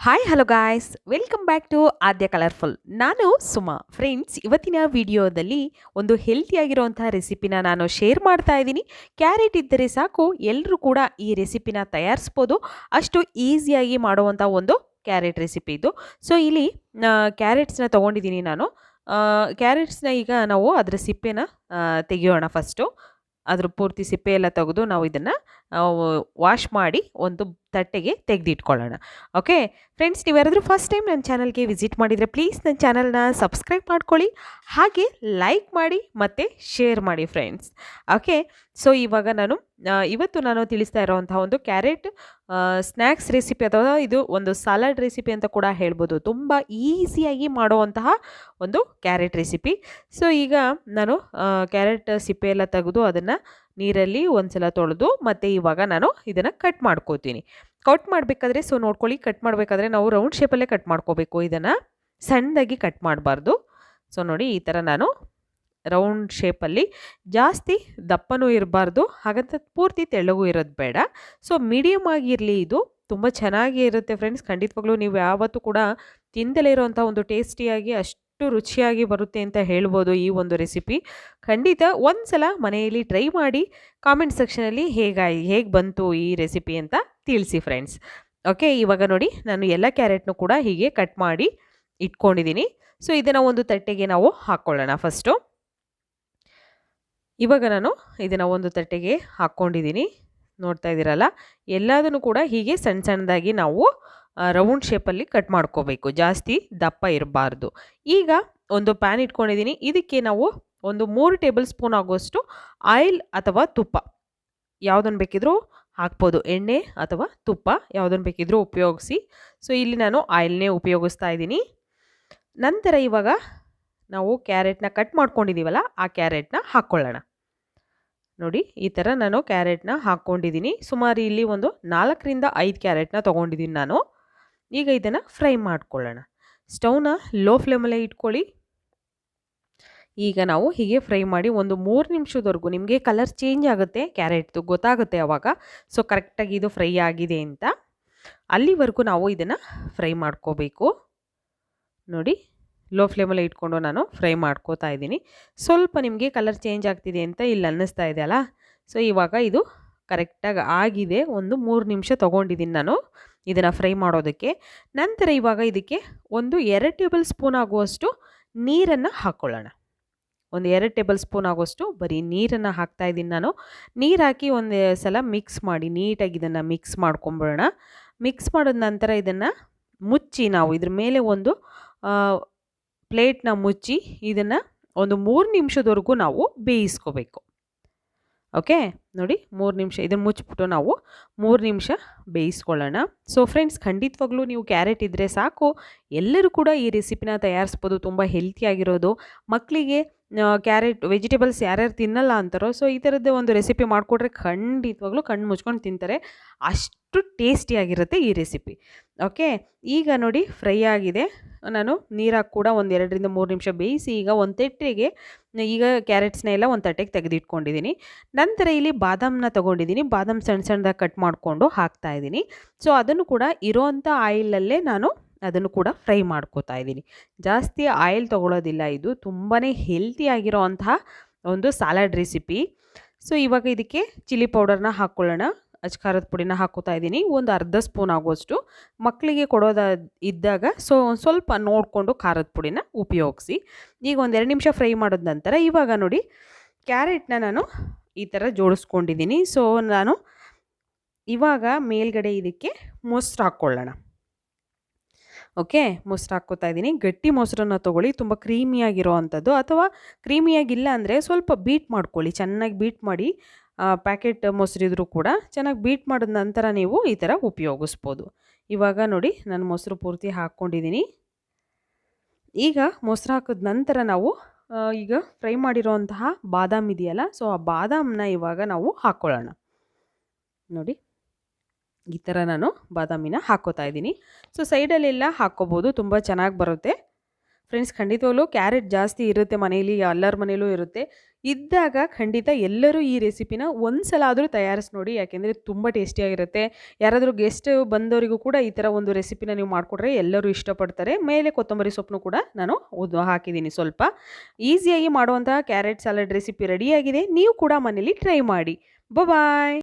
Hi hello guys welcome back to Aadya colourful. ನಾನು Suma. Friends, ಇವತ್ತಿನ ವಿಡಿಯೋದಲ್ಲಿ ಒಂದು ಹೆಲ್ತಿಯಾಗಿರುವಂತಹ ರೆಸಿಪಿನ ನಾನು ಶೇರ್ ಮಾಡ್ತಾ ಇದ್ದೀನಿ. ಕ್ಯಾರೆಟ್ ಇದ್ದರೆ ಸಾಕು, ಎಲ್ಲರೂ ಕೂಡ ಈ ರೆಸಿಪಿನ ತಯಾರಿಸ್ಬೋದು. ಅಷ್ಟು ಈಸಿಯಾಗಿ ಮಾಡುವಂಥ ಒಂದು ಕ್ಯಾರೆಟ್ ರೆಸಿಪಿ ಇದು. ಸೊ ಇಲ್ಲಿ ಕ್ಯಾರೆಟ್ಸ್ನ ತೊಗೊಂಡಿದ್ದೀನಿ ನಾನು. ಕ್ಯಾರೆಟ್ಸ್ನ ಈಗ ನಾವು ಅದರ ಸಿಪ್ಪೆನ ತೆಗೆಯೋಣ ಫಸ್ಟು. ಅದ್ರ ಪೂರ್ತಿ ಸಿಪ್ಪೆ ಎಲ್ಲ ತೆಗೆದು ನಾವು ಇದನ್ನು ವಾಶ್ ಮಾಡಿ ಒಂದು ತಟ್ಟೆಗೆ ತೆಗೆದಿಟ್ಕೊಳ್ಳೋಣ. ಓಕೆ ಫ್ರೆಂಡ್ಸ್, ನೀವು ಯಾರಾದರೂ ಫಸ್ಟ್ ಟೈಮ್ ನನ್ನ ಚಾನಲ್ಗೆ ವಿಸಿಟ್ ಮಾಡಿದರೆ ಪ್ಲೀಸ್ ನನ್ನ ಚಾನಲ್ನ ಸಬ್ಸ್ಕ್ರೈಬ್ ಮಾಡ್ಕೊಳ್ಳಿ, ಹಾಗೆ ಲೈಕ್ ಮಾಡಿ ಮತ್ತು ಶೇರ್ ಮಾಡಿ ಫ್ರೆಂಡ್ಸ್. ಓಕೆ, ಸೊ ಇವಾಗ ಇವತ್ತು ನಾನು ತಿಳಿಸ್ತಾ ಇರೋವಂತಹ ಒಂದು ಕ್ಯಾರೆಟ್ ಸ್ನ್ಯಾಕ್ಸ್ ರೆಸಿಪಿ, ಅಥವಾ ಇದು ಒಂದು ಸಲಾಡ್ ರೆಸಿಪಿ ಅಂತ ಕೂಡ ಹೇಳ್ಬೋದು. ತುಂಬ ಈಸಿಯಾಗಿ ಮಾಡುವಂತಹ ಒಂದು ಕ್ಯಾರೆಟ್ ರೆಸಿಪಿ. ಸೊ ಈಗ ನಾನು ಕ್ಯಾರೆಟ್ ಸಿಪ್ಪೆ ಎಲ್ಲ ತೆಗೆದು ಅದನ್ನು ನೀರಲ್ಲಿ ಒಂದ್ಸಲ ತೊಳೆದು ಮತ್ತು ಇವಾಗ ನಾನು ಇದನ್ನು ಕಟ್ ಮಾಡ್ಕೋತೀನಿ. ಕಟ್ ಮಾಡಬೇಕಾದ್ರೆ ನೋಡ್ಕೊಳ್ಳಿ, ಕಟ್ ಮಾಡಬೇಕಾದ್ರೆ ನಾವು ರೌಂಡ್ ಶೇಪಲ್ಲೇ ಕಟ್ ಮಾಡ್ಕೋಬೇಕು, ಇದನ್ನು ಸಣ್ಣದಾಗಿ ಕಟ್ ಮಾಡಬಾರ್ದು. ಸೊ ನೋಡಿ, ಈ ಥರ ನಾನು ರೌಂಡ್ ಶೇಪಲ್ಲಿ, ಜಾಸ್ತಿ ದಪ್ಪನೂ ಇರಬಾರ್ದು, ಹಾಗಂತ ಪೂರ್ತಿ ತೆಳ್ಳಗೂ ಇರೋದು ಬೇಡ. ಸೊ ಮೀಡಿಯಮ್ ಆಗಿರಲಿ, ಇದು ತುಂಬ ಚೆನ್ನಾಗಿ ಇರುತ್ತೆ ಫ್ರೆಂಡ್ಸ್. ಖಂಡಿತವಾಗ್ಲೂ ನೀವು ಯಾವತ್ತೂ ಕೂಡ ತಿಂದಲೇ ಇರೋವಂಥ ಒಂದು ಟೇಸ್ಟಿಯಾಗಿ ಅಷ್ಟು ರುಚಿಯಾಗಿ ಬರುತ್ತೆ ಅಂತ ಹೇಳ್ಬೋದು ಈ ಒಂದು ರೆಸಿಪಿ. ಖಂಡಿತ ಒಂದು ಸಲ ಮನೆಯಲ್ಲಿ ಟ್ರೈ ಮಾಡಿ ಕಾಮೆಂಟ್ ಸೆಕ್ಷನಲ್ಲಿ ಹೇಗೆ ಬಂತು ಈ ರೆಸಿಪಿ ಅಂತ ತಿಳಿಸಿ ಫ್ರೆಂಡ್ಸ್. ಓಕೆ, ಇವಾಗ ನೋಡಿ, ನಾನು ಎಲ್ಲ ಕ್ಯಾರೆಟ್ನು ಕೂಡ ಹೀಗೆ ಕಟ್ ಮಾಡಿ ಇಟ್ಕೊಂಡಿದ್ದೀನಿ. ಸೊ ಇದನ್ನು ಒಂದು ತಟ್ಟೆಗೆ ನಾವು ಹಾಕ್ಕೊಳ್ಳೋಣ ಫಸ್ಟು. ಇವಾಗ ನಾನು ಇದನ್ನು ಒಂದು ತಟ್ಟೆಗೆ ಹಾಕ್ಕೊಂಡಿದ್ದೀನಿ. ನೋಡ್ತಾ ಇದ್ದೀರಲ್ಲ, ಎಲ್ಲದನ್ನು ಕೂಡ ಹೀಗೆ ಸಣ್ಣ ಸಣ್ಣದಾಗಿ ನಾವು ರೌಂಡ್ ಶೇಪಲ್ಲಿ ಕಟ್ ಮಾಡ್ಕೋಬೇಕು, ಜಾಸ್ತಿ ದಪ್ಪ ಇರಬಾರ್ದು. ಈಗ ಒಂದು ಪ್ಯಾನ್ ಇಟ್ಕೊಂಡಿದ್ದೀನಿ. ಇದಕ್ಕೆ ನಾವು ಒಂದು 3 ಟೇಬಲ್ ಸ್ಪೂನ್ ಆಗುವಷ್ಟು ಆಯಿಲ್ ಅಥವಾ ತುಪ್ಪ, ಯಾವುದನ್ನು ಬೇಕಿದ್ರೂ ಹಾಕ್ಬೋದು, ಎಣ್ಣೆ ಅಥವಾ ತುಪ್ಪ ಯಾವುದನ್ನು ಬೇಕಿದ್ರೂ ಉಪಯೋಗಿಸಿ. ಸೊ ಇಲ್ಲಿ ನಾನು ಆಯಿಲ್ನೇ ಉಪಯೋಗಿಸ್ತಾ ಇದ್ದೀನಿ. ನಂತರ ಇವಾಗ ನಾವು ಕ್ಯಾರೆಟ್ನ ಕಟ್ ಮಾಡ್ಕೊಂಡಿದ್ದೀವಲ್ಲ, ಆ ಕ್ಯಾರೆಟ್ನ ಹಾಕ್ಕೊಳ್ಳೋಣ. ನೋಡಿ, ಈ ಥರ ನಾನು ಕ್ಯಾರೆಟ್ನ ಹಾಕ್ಕೊಂಡಿದ್ದೀನಿ. ಸುಮಾರು ಇಲ್ಲಿ ಒಂದು 4ರಿಂದ 5 ಕ್ಯಾರೆಟ್ನ ತೊಗೊಂಡಿದ್ದೀನಿ ನಾನು. ಈಗ ಇದನ್ನು ಫ್ರೈ ಮಾಡ್ಕೊಳ್ಳೋಣ. ಸ್ಟವ್ನ ಲೋ ಫ್ಲೇಮಲ್ಲೇ ಇಟ್ಕೊಳ್ಳಿ. ಈಗ ನಾವು ಹೀಗೆ ಫ್ರೈ ಮಾಡಿ ಒಂದು 3 ನಿಮಿಷದವರೆಗೂ, ನಿಮಗೆ ಕಲರ್ ಚೇಂಜ್ ಆಗುತ್ತೆ ಕ್ಯಾರೆಟ್ದು, ಗೊತ್ತಾಗುತ್ತೆ ಆವಾಗ. ಸೊ ಕರೆಕ್ಟಾಗಿ ಇದು ಫ್ರೈ ಆಗಿದೆ ಅಂತ. ಅಲ್ಲಿವರೆಗೂ ನಾವು ಇದನ್ನು ಫ್ರೈ ಮಾಡ್ಕೋಬೇಕು. ನೋಡಿ, ಲೋ ಫ್ಲೇಮಲ್ಲೇ ಇಟ್ಕೊಂಡು ನಾನು ಫ್ರೈ ಮಾಡ್ಕೋತಾ ಇದ್ದೀನಿ. ಸ್ವಲ್ಪ ನಿಮಗೆ ಕಲರ್ ಚೇಂಜ್ ಆಗ್ತಿದೆ ಅಂತ ಇಲ್ಲಿ ಅನ್ನಿಸ್ತಾ ಇದೆ ಅಲ್ಲ. ಸೊ ಇವಾಗ ಇದು ಕರೆಕ್ಟಾಗಿ ಆಗಿದೆ. ಒಂದು 3 ನಿಮಿಷ ತೊಗೊಂಡಿದ್ದೀನಿ ನಾನು ಇದನ್ನು ಫ್ರೈ ಮಾಡೋದಕ್ಕೆ. ನಂತರ ಇವಾಗ ಇದಕ್ಕೆ ಒಂದು 2 ಟೇಬಲ್ ಸ್ಪೂನ್ ಆಗುವಷ್ಟು ನೀರನ್ನು ಹಾಕ್ಕೊಳ್ಳೋಣ. ಒಂದು 2 ಟೇಬಲ್ ಸ್ಪೂನ್ ಆಗುವಷ್ಟು ಬರೀ ನೀರನ್ನು ಹಾಕ್ತಾ ಇದ್ದೀನಿ ನಾನು. ನೀರು ಹಾಕಿ ಒಂದು ಸಲ ಮಿಕ್ಸ್ ಮಾಡಿ, ನೀಟಾಗಿ ಇದನ್ನು ಮಿಕ್ಸ್ ಮಾಡ್ಕೊಂಬಿಡೋಣ. ಮಿಕ್ಸ್ ಮಾಡಿದ ನಂತರ ಇದನ್ನು ಮುಚ್ಚಿ, ನಾವು ಇದ್ರ ಮೇಲೆ ಒಂದು ಪ್ಲೇಟ್ನ ಮುಚ್ಚಿ ಇದನ್ನು ಒಂದು 3 ನಿಮಿಷದವರೆಗೂ ನಾವು ಬೇಯಿಸ್ಕೋಬೇಕು. ಓಕೆ, ನೋಡಿ, 3 ನಿಮಿಷ ಇದನ್ನು ಮುಚ್ಚಿಬಿಟ್ಟು ನಾವು 3 ನಿಮಿಷ ಬೇಯಿಸ್ಕೊಳ್ಳೋಣ. ಸೊ ಫ್ರೆಂಡ್ಸ್, ಖಂಡಿತವಾಗ್ಲೂ ನೀವು ಕ್ಯಾರೆಟ್ ಇದ್ದರೆ ಸಾಕು, ಎಲ್ಲರೂ ಕೂಡ ಈ ರೆಸಿಪಿನ ತಯಾರಿಸ್ಬೋದು. ತುಂಬ ಹೆಲ್ತಿಯಾಗಿರೋದು. ಮಕ್ಕಳಿಗೆ ಕ್ಯಾರೆಟ್ ವೆಜಿಟೇಬಲ್ಸ್ ಯಾರ್ಯಾರು ತಿನ್ನಲ್ಲ ಅಂತಾರೋ, ಸೊ ಈ ಥರದ್ದು ಒಂದು ರೆಸಿಪಿ ಮಾಡಿಕೊಟ್ರೆ ಖಂಡಿತವಾಗ್ಲೂ ಕಣ್ಣು ಮುಚ್ಕೊಂಡು ತಿಂತಾರೆ. ಅಷ್ಟು ಟೇಸ್ಟಿಯಾಗಿರುತ್ತೆ ಈ ರೆಸಿಪಿ. ಓಕೆ, ಈಗ ನೋಡಿ ಫ್ರೈ ಆಗಿದೆ. ನಾನು ನೀರಾಗಿ ಕೂಡ ಒಂದು 2ರಿಂದ 3 ನಿಮಿಷ ಬೇಯಿಸಿ ಈಗ ಒಂದು ತಟ್ಟೆಗೆ, ಈಗ ಕ್ಯಾರೆಟ್ಸ್ನ ಎಲ್ಲ ಒಂದು ತಟ್ಟೆಗೆ ತೆಗೆದಿಟ್ಕೊಂಡಿದ್ದೀನಿ. ನಂತರ ಇಲ್ಲಿ ಬಾದಾಮನ್ನ ತೊಗೊಂಡಿದ್ದೀನಿ. ಬಾದಾಮ್ ಸಣ್ಣ ಸಣ್ಣದಾಗಿ ಕಟ್ ಮಾಡಿಕೊಂಡು ಹಾಕ್ತಾಯಿದ್ದೀನಿ. ಸೊ ಅದನ್ನು ಕೂಡ ಇರೋವಂಥ ಆಯಿಲಲ್ಲೇ ನಾನು ಅದನ್ನು ಕೂಡ ಫ್ರೈ ಮಾಡ್ಕೋತಾ ಇದ್ದೀನಿ. ಜಾಸ್ತಿ ಆಯಿಲ್ ತೊಗೊಳ್ಳೋದಿಲ್ಲ. ಇದು ತುಂಬಾ ಹೆಲ್ತಿಯಾಗಿರೋ ಅಂತಹ ಒಂದು ಸಲಾಡ್ ರೆಸಿಪಿ. ಸೊ ಇವಾಗ ಇದಕ್ಕೆ ಚಿಲ್ಲಿ ಪೌಡರ್ನ ಹಾಕ್ಕೊಳ್ಳೋಣ. ಖಾರದ ಪುಡಿನ ಹಾಕೋತಾ ಇದ್ದೀನಿ, ಒಂದು ಅರ್ಧ ಸ್ಪೂನ್ ಆಗುವಷ್ಟು. ಮಕ್ಕಳಿಗೆ ಇದ್ದಾಗ ಸೊ ಸ್ವಲ್ಪ ನೋಡಿಕೊಂಡು ಖಾರದ ಪುಡಿನ ಉಪಯೋಗಿಸಿ. ಈಗ ಒಂದು 2 ನಿಮಿಷ ಫ್ರೈ ಮಾಡಿದ ನಂತರ ಇವಾಗ ನೋಡಿ, ಕ್ಯಾರೆಟ್ನ ನಾನು ಈ ಥರ ಜೋಡಿಸ್ಕೊಂಡಿದ್ದೀನಿ. ಸೊ ನಾನು ಇವಾಗ ಮೇಲ್ಗಡೆ ಇದಕ್ಕೆ ಮೊಸರು ಹಾಕ್ಕೊಳ್ಳೋಣ. ಓಕೆ, ಮೊಸರು ಹಾಕ್ಕೋತಾ ಇದ್ದೀನಿ. ಗಟ್ಟಿ ಮೊಸರನ್ನು ತೊಗೊಳ್ಳಿ, ತುಂಬ ಕ್ರೀಮಿಯಾಗಿರೋ ಅಂಥದ್ದು. ಅಥವಾ ಕ್ರೀಮಿಯಾಗಿಲ್ಲ ಅಂದರೆ ಸ್ವಲ್ಪ ಬೀಟ್ ಮಾಡ್ಕೊಳ್ಳಿ, ಚೆನ್ನಾಗಿ ಬೀಟ್ ಮಾಡಿ. ಪ್ಯಾಕೆಟ್ ಮೊಸರಿದ್ರೂ ಕೂಡ ಚೆನ್ನಾಗಿ ಬೀಟ್ ಮಾಡಿದ ನಂತರ ನೀವು ಈ ಥರ ಉಪಯೋಗಿಸ್ಬೋದು. ಇವಾಗ ನೋಡಿ, ನಾನು ಮೊಸರು ಪೂರ್ತಿ ಹಾಕ್ಕೊಂಡಿದ್ದೀನಿ. ಈಗ ಮೊಸರು ಹಾಕಿದ ನಂತರ ನಾವು ಈಗ ಫ್ರೈ ಮಾಡಿರೋಂತಹ ಬಾದಾಮ್ ಇದೆಯಲ್ಲ, ಸೊ ಆ ಬಾದಾಮನ್ನ ಇವಾಗ ನಾವು ಹಾಕ್ಕೊಳ್ಳೋಣ. ನೋಡಿ, ಈ ಥರ ನಾನು ಬಾದಾಮಿನ ಹಾಕ್ಕೋತಾ ಇದ್ದೀನಿ. ಸೊ ಸೈಡಲ್ಲೆಲ್ಲ ಹಾಕ್ಕೋಬೋದು, ತುಂಬ ಚೆನ್ನಾಗಿ ಬರುತ್ತೆ. ಫ್ರೆಂಡ್ಸ್ ಖಂಡಿತವಾಗ್ಲೂ ಕ್ಯಾರೆಟ್ ಜಾಸ್ತಿ ಇರುತ್ತೆ ಮನೆಯಲ್ಲಿ, ಎಲ್ಲರ ಮನೇಲೂ ಇರುತ್ತೆ. ಇದ್ದಾಗ ಖಂಡಿತ ಎಲ್ಲರೂ ಈ ರೆಸಿಪಿನ ಒಂದು ಸಲ ಆದರೂ ತಯಾರಿಸಿ ನೋಡಿ. ಯಾಕೆಂದರೆ ತುಂಬ ಟೇಸ್ಟಿಯಾಗಿರುತ್ತೆ. ಯಾರಾದರೂ ಗೆಸ್ಟ್ ಬಂದವರಿಗೂ ಕೂಡ ಈ ಥರ ಒಂದು ರೆಸಿಪಿನ ನೀವು ಮಾಡಿಕೊಟ್ರೆ ಎಲ್ಲರೂ ಇಷ್ಟಪಡ್ತಾರೆ. ಮೇಲೆ ಕೊತ್ತಂಬರಿ ಸೊಪ್ಪನ್ನು ಕೂಡ ನಾನು ಹಾಕಿದ್ದೀನಿ ಸ್ವಲ್ಪ. ಈಸಿಯಾಗಿ ಮಾಡುವಂತಹ ಕ್ಯಾರೆಟ್ ಸಲಾಡ್ ರೆಸಿಪಿ ರೆಡಿಯಾಗಿದೆ. ನೀವು ಕೂಡ ಮನೇಲಿ ಟ್ರೈ ಮಾಡಿ. ಬಾಯ್.